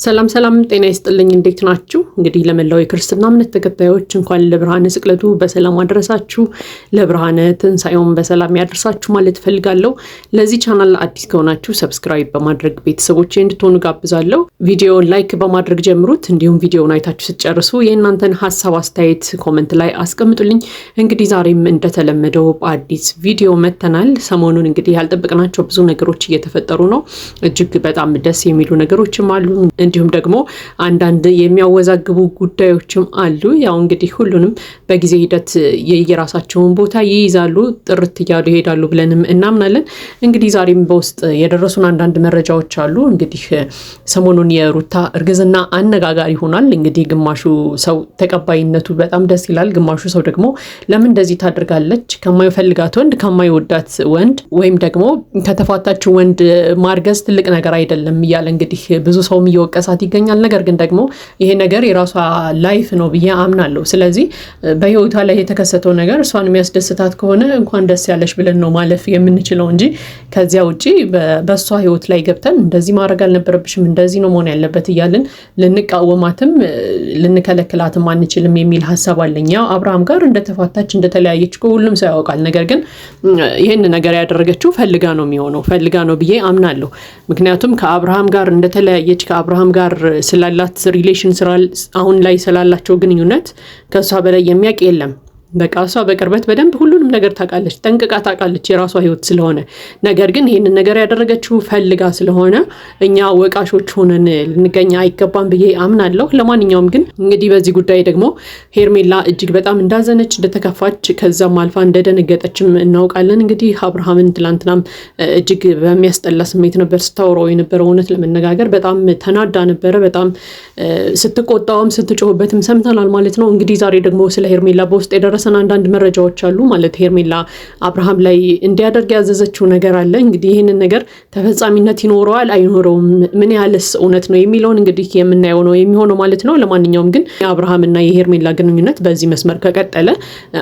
ሰላም ሰላም ጤና ይስጥልኝ እንዴት ናችሁ? እንግዲህ ለመላው የክርስትና እምነት ተከታዮች እንኳን ለብርሃነ ስቅለቱ በሰላም አደረሳችሁ። ለብርሃነ ትንሣኤውን በሰላም ያደርሳችሁ ማለት ፈልጋለሁ። ለዚህ ቻናል አዲስ ከሆናችሁ ሰብስክራይብ በማድረግ ቤተሰቦቼ እንድትሆኑ ጋብዛለሁ። ቪዲዮውን ላይክ በማድረግ ጀምሩት። እንዲሁም ቪዲዮውን አይታችሁ ስትጨርሱ የእናንተን ሐሳብ አስተያየት ኮሜንት ላይ አስቀምጡልኝ። እንግዲህ ዛሬም እንደተለመደው በአዲስ ቪዲዮ መተናል። ሰሞኑን እንግዲህ ያልጠበቅናቸው ብዙ ነገሮች እየተፈጠሩ ነው። እጅግ በጣም ደስ የሚሉ ነገሮችም አሉ። እንዲሁም ደግሞ አንዳንድ የሚያወዛግቡ ጉዳዮችም አሉ። ያው እንግዲህ ሁሉንም በጊዜ ሂደት የየራሳቸውን ቦታ ይይዛሉ፣ ጥርት እያሉ ይሄዳሉ ብለንም እናምናለን። እንግዲህ ዛሬም በውስጥ የደረሱን አንዳንድ መረጃዎች አሉ። እንግዲህ ሰሞኑን የሩታ እርግዝና አነጋጋሪ ሆኗል። እንግዲህ ግማሹ ሰው ተቀባይነቱ በጣም ደስ ይላል፣ ግማሹ ሰው ደግሞ ለምን እንደዚህ ታደርጋለች፣ ከማይፈልጋት ወንድ ከማይወዳት ወንድ ወይም ደግሞ ከተፋታችው ወንድ ማርገዝ ትልቅ ነገር አይደለም እያለ እንግዲህ ብዙ ሰውም እየወቀሳት ይገኛል። ነገር ግን ደግሞ ይሄ ነገር የራሷ ላይፍ ነው ብዬ አምናለሁ። ስለዚህ በህይወቷ ላይ የተከሰተው ነገር እሷን የሚያስደስታት ከሆነ እንኳን ደስ ያለሽ ብለን ነው ማለፍ የምንችለው እንጂ ከዚያ ውጪ በእሷ ህይወት ላይ ገብተን እንደዚህ ማድረግ አልነበረብሽም፣ እንደዚህ ነው መሆን ያለበት እያልን ልንቃወማትም ልንከለክላትም አንችልም የሚል ሀሳብ አለኝ። ያው አብርሃም ጋር እንደተፋታች እንደተለያየች ሁሉም ሰው ያውቃል። ነገር ግን ይህን ነገር ያደረገችው ፈልጋ ነው የሚሆነው፣ ፈልጋ ነው ብዬ አምናለሁ። ምክንያቱም ከአብርሃም ጋር እንደተለያየች ከአብርሃም ጋር ስላላት ሪሌሽን አሁን ላይ ስላላቸው ግንኙነት ከሷ በላይ የሚያውቅ የለም። በቃ እሷ በቅርበት በደንብ ሁሉንም ነገር ታውቃለች፣ ጠንቅቃ ታውቃለች የራሷ ህይወት ስለሆነ። ነገር ግን ይህንን ነገር ያደረገችው ፈልጋ ስለሆነ እኛ ወቃሾች ሆነን ልንገኝ አይገባም ብዬ አምናለሁ። ለማንኛውም ግን እንግዲህ በዚህ ጉዳይ ደግሞ ሄርሜላ እጅግ በጣም እንዳዘነች እንደተከፋች፣ ከዛም አልፋ እንደደነገጠችም እናውቃለን። እንግዲህ አብርሃምን ትላንትናም እጅግ በሚያስጠላ ስሜት ነበር ስታወራው የነበረው። እውነት ለመነጋገር በጣም ተናዳ ነበረ። በጣም ስትቆጣውም ስትጮህበትም ሰምተናል ማለት ነው። እንግዲህ ዛሬ ደግሞ ስለ ሄርሜላ በውስጥ የደረሰ አንዳንድ መረጃዎች አሉ። ማለት ሄርሜላ አብርሃም ላይ እንዲያደርግ ያዘዘችው ነገር አለ። እንግዲህ ይህንን ነገር ተፈጻሚነት ይኖረዋል አይኖረውም፣ ምን ያህልስ እውነት ነው የሚለውን እንግዲህ የምናየው ነው የሚሆነው ማለት ነው። ለማንኛውም ግን የአብርሃምና የሄርሜላ ግንኙነት በዚህ መስመር ከቀጠለ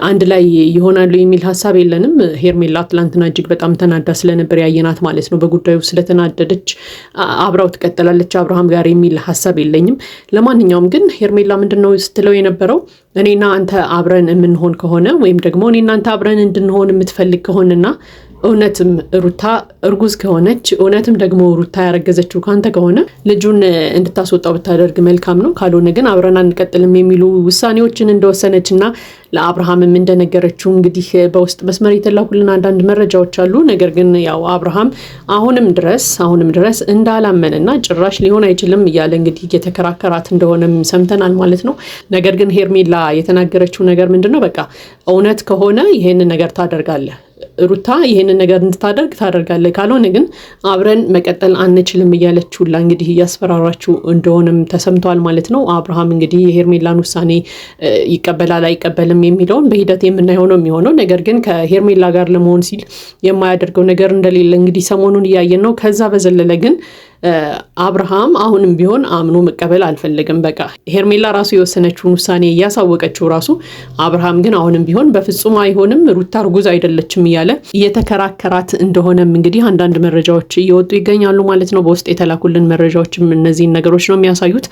አንድ ላይ ይሆናሉ የሚል ሀሳብ የለንም። ሄርሜላ ትላንትና እጅግ በጣም ተናዳ ስለነበር ያየናት ማለት ነው። በጉዳዩ ስለተናደደች አብራው ትቀጥላለች አብርሃም ጋር የሚል ሀሳብ የለኝም። ለማንኛውም ግን ሄርሜላ ምንድነው ስትለው የነበረው እኔና አንተ አብረን የምንሆን ከሆነ ወይም ደግሞ እኔና አንተ አብረን እንድንሆን የምትፈልግ ከሆነና እውነትም ሩታ እርጉዝ ከሆነች እውነትም ደግሞ ሩታ ያረገዘችው ካንተ ከሆነ ልጁን እንድታስወጣው ብታደርግ መልካም ነው። ካልሆነ ግን አብረን አንቀጥልም የሚሉ ውሳኔዎችን እንደወሰነችና ለአብርሃምም እንደነገረችው እንግዲህ በውስጥ መስመር የተላኩልን አንዳንድ መረጃዎች አሉ። ነገር ግን ያው አብርሃም አሁንም ድረስ እንዳላመነና ጭራሽ ሊሆን አይችልም እያለ እንግዲህ እየተከራከራት እንደሆነም ሰምተናል ማለት ነው። ነገር ግን ሄርሜላ የተናገረችው ነገር ምንድነው? በቃ እውነት ከሆነ ይሄንን ነገር ታደርጋለህ ሩታ ይሄንን ነገር እንድታደርግ ታደርጋለህ፣ ካልሆነ ግን አብረን መቀጠል አንችልም እያለችውላ እንግዲህ እያስፈራራችው እንደሆነም ተሰምቷል ማለት ነው። አብርሃም እንግዲህ የሄርሜላን ውሳኔ ይቀበላል አይቀበልም የሚለውን በሂደት የምናየው ነው የሚሆነው። ነገር ግን ከሄርሜላ ጋር ለመሆን ሲል የማያደርገው ነገር እንደሌለ እንግዲህ ሰሞኑን እያየን ነው። ከዛ በዘለለ ግን አብርሃም አሁንም ቢሆን አምኖ መቀበል አልፈለግም። በቃ ሄርሜላ ራሱ የወሰነችውን ውሳኔ እያሳወቀችው ራሱ አብርሃም ግን አሁንም ቢሆን በፍጹም አይሆንም ሩታ እርጉዝ አይደለችም እያለ እየተከራከራት እንደሆነም እንግዲህ አንዳንድ መረጃዎች እየወጡ ይገኛሉ ማለት ነው። በውስጥ የተላኩልን መረጃዎችም እነዚህን ነገሮች ነው የሚያሳዩት።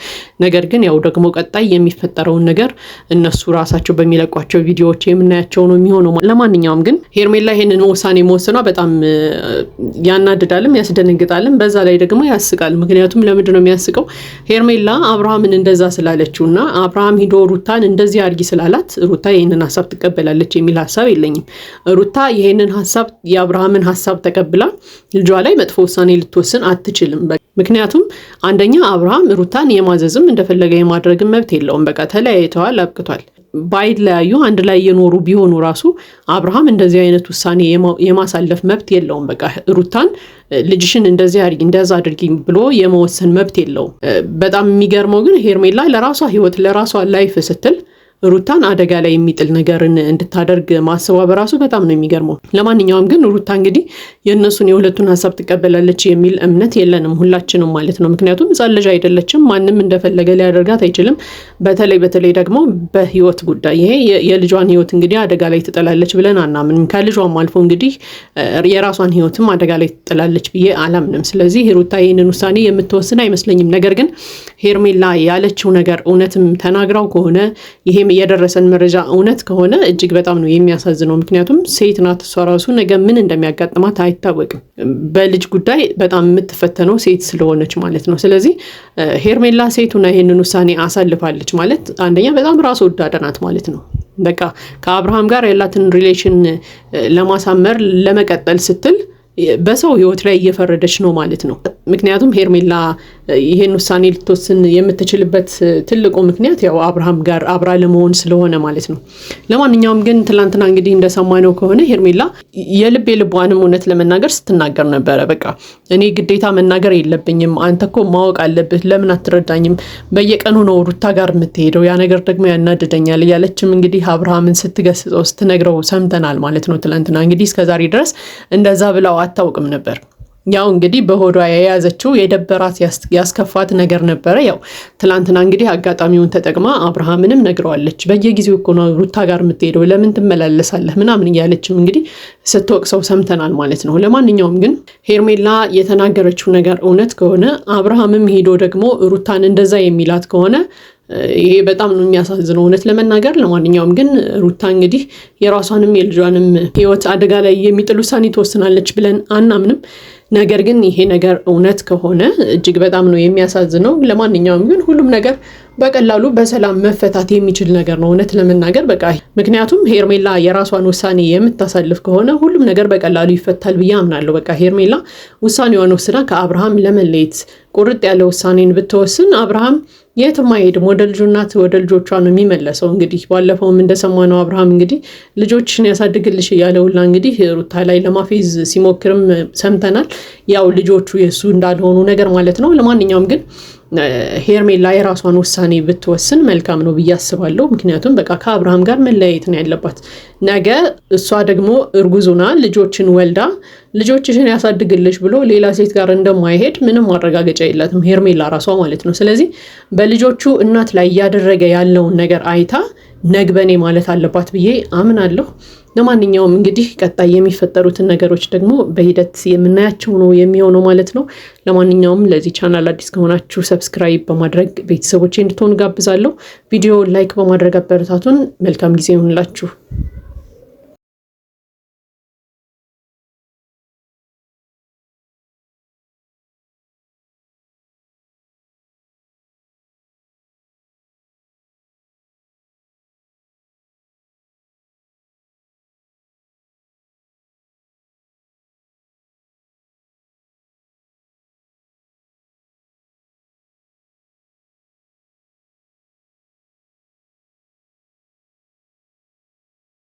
ነገር ግን ያው ደግሞ ቀጣይ የሚፈጠረውን ነገር እነሱ ራሳቸው በሚለቋቸው ቪዲዮዎች የምናያቸው ነው የሚሆነው። ለማንኛውም ግን ሄርሜላ ይሄንን ውሳኔ መወሰኗ በጣም ያናድዳልም ያስደነግጣልም፣ በዛ ላይ ደግሞ ያስቃል። ምክንያቱም ለምንድን ነው የሚያስቀው? ሄርሜላ አብርሃምን እንደዛ ስላለችውና አብርሃም ሂዶ ሩታን እንደዚህ አድርጊ ስላላት ሩታ ይሄንን ሀሳብ ትቀበላለች የሚል ሀሳብ የለኝም። ሩታ ይሄንን ሀሳብ የአብርሃምን ሀሳብ ተቀብላ ልጇ ላይ መጥፎ ውሳኔ ልትወስን አትችልም። ምክንያቱም አንደኛ አብርሃም ሩታን የማዘዝም እንደፈለገ የማድረግም መብት የለውም። በቃ ተለያይተዋል፣ አብቅቷል። ባይለያዩ አንድ ላይ የኖሩ ቢሆኑ ራሱ አብርሃም እንደዚህ አይነት ውሳኔ የማሳለፍ መብት የለውም። በቃ ሩታን ልጅሽን እንደዚህ አድርጊ እንደዛ አድርጊ ብሎ የመወሰን መብት የለውም። በጣም የሚገርመው ግን ሄርሜላ ለራሷ ህይወት ለራሷ ላይፍ ስትል ሩታን አደጋ ላይ የሚጥል ነገርን እንድታደርግ ማሰቧ በራሱ በጣም ነው የሚገርመው። ለማንኛውም ግን ሩታ እንግዲህ የእነሱን የሁለቱን ሀሳብ ትቀበላለች የሚል እምነት የለንም ሁላችንም ማለት ነው። ምክንያቱም ሕፃን ልጅ አይደለችም፣ ማንም እንደፈለገ ሊያደርጋት አይችልም። በተለይ ደግሞ በህይወት ጉዳይ ይሄ የልጇን ህይወት እንግዲህ አደጋ ላይ ትጥላለች ብለን አናምንም። ከልጇም አልፎ እንግዲህ የራሷን ህይወትም አደጋ ላይ ትጥላለች ብዬ አላምንም። ስለዚህ ሩታ ይህንን ውሳኔ የምትወስን አይመስለኝም። ነገር ግን ሄርሜላ ያለችው ነገር እውነትም ተናግራው ከሆነ ይሄም የደረሰን መረጃ እውነት ከሆነ እጅግ በጣም ነው የሚያሳዝነው። ምክንያቱም ሴት ናት፣ እሷ ራሱ ነገ ምን እንደሚያጋጥማት አይታወቅም። በልጅ ጉዳይ በጣም የምትፈተነው ሴት ስለሆነች ማለት ነው። ስለዚህ ሄርሜላ ሴቱና ይህንን ውሳኔ አሳልፋለች ማለት አንደኛ በጣም ራስ ወዳድ ናት ማለት ነው። በቃ ከአብርሃም ጋር ያላትን ሪሌሽን ለማሳመር ለመቀጠል ስትል በሰው ህይወት ላይ እየፈረደች ነው ማለት ነው። ምክንያቱም ሄርሜላ ይሄን ውሳኔ ልትወስን የምትችልበት ትልቁ ምክንያት ያው አብርሃም ጋር አብራ ለመሆን ስለሆነ ማለት ነው። ለማንኛውም ግን ትላንትና እንግዲህ እንደሰማነው ከሆነ ሄርሜላ የልቧንም እውነት ለመናገር ስትናገር ነበረ። በቃ እኔ ግዴታ መናገር የለብኝም፣ አንተ እኮ ማወቅ አለብህ፣ ለምን አትረዳኝም? በየቀኑ ነው ሩታ ጋር የምትሄደው፣ ያ ነገር ደግሞ ያናድደኛል እያለችም እንግዲህ አብርሃምን ስትገስጸው ስትነግረው ሰምተናል ማለት ነው። ትላንትና እንግዲህ እስከዛሬ ድረስ እንደዛ ብለው አታውቅም ነበር። ያው እንግዲህ በሆዷ የያዘችው የደበራት ያስከፋት ነገር ነበረ። ያው ትላንትና እንግዲህ አጋጣሚውን ተጠቅማ አብርሃምንም ነግረዋለች። በየጊዜው እኮ ነው ሩታ ጋር የምትሄደው፣ ለምን ትመላለሳለህ ምናምን እያለችም እንግዲህ ስትወቅሰው ሰምተናል ማለት ነው። ለማንኛውም ግን ሄርሜላ የተናገረችው ነገር እውነት ከሆነ አብርሃምም ሄዶ ደግሞ ሩታን እንደዛ የሚላት ከሆነ ይሄ በጣም ነው የሚያሳዝነው እውነት ለመናገር። ለማንኛውም ግን ሩታ እንግዲህ የራሷንም የልጇንም ህይወት አደጋ ላይ የሚጥል ውሳኔ ትወስናለች ብለን አናምንም። ነገር ግን ይሄ ነገር እውነት ከሆነ እጅግ በጣም ነው የሚያሳዝነው። ለማንኛውም ግን ሁሉም ነገር በቀላሉ በሰላም መፈታት የሚችል ነገር ነው እውነት ለመናገር በቃ። ምክንያቱም ሄርሜላ የራሷን ውሳኔ የምታሳልፍ ከሆነ ሁሉም ነገር በቀላሉ ይፈታል ብዬ አምናለሁ። በቃ ሄርሜላ ውሳኔዋን ወስና ከአብርሃም ለመለየት ቁርጥ ያለ ውሳኔን ብትወስን አብርሃም የትም አይሄድም፣ ወደ ልጁናት ወደ ልጆቿ ነው የሚመለሰው። እንግዲህ ባለፈውም እንደሰማነው አብርሃም እንግዲህ ልጆችን ያሳድግልሽ እያለውላ እንግዲህ ሩታ ላይ ለማፌዝ ሲሞክርም ሰምተናል። ያው ልጆቹ የሱ እንዳልሆኑ ነገር ማለት ነው። ለማንኛውም ግን ሄርሜላ የራሷን ውሳኔ ብትወስን መልካም ነው ብዬ አስባለሁ። ምክንያቱም በቃ ከአብርሃም ጋር መለያየት ነው ያለባት። ነገ እሷ ደግሞ እርጉዙና ልጆችን ወልዳ ልጆችሽን ያሳድግልሽ ብሎ ሌላ ሴት ጋር እንደማይሄድ ምንም ማረጋገጫ የላትም ሄርሜላ ራሷ ማለት ነው። ስለዚህ በልጆቹ እናት ላይ እያደረገ ያለውን ነገር አይታ ነግበኔ ማለት አለባት ብዬ አምናለሁ። ለማንኛውም እንግዲህ ቀጣይ የሚፈጠሩትን ነገሮች ደግሞ በሂደት የምናያቸው ነው የሚሆነው ማለት ነው። ለማንኛውም ለዚህ ቻናል አዲስ ከሆናችሁ ሰብስክራይብ በማድረግ ቤተሰቦቼ እንድትሆኑ ጋብዛለሁ። ቪዲዮ ላይክ በማድረግ አበረታቱን። መልካም ጊዜ ይሁንላችሁ።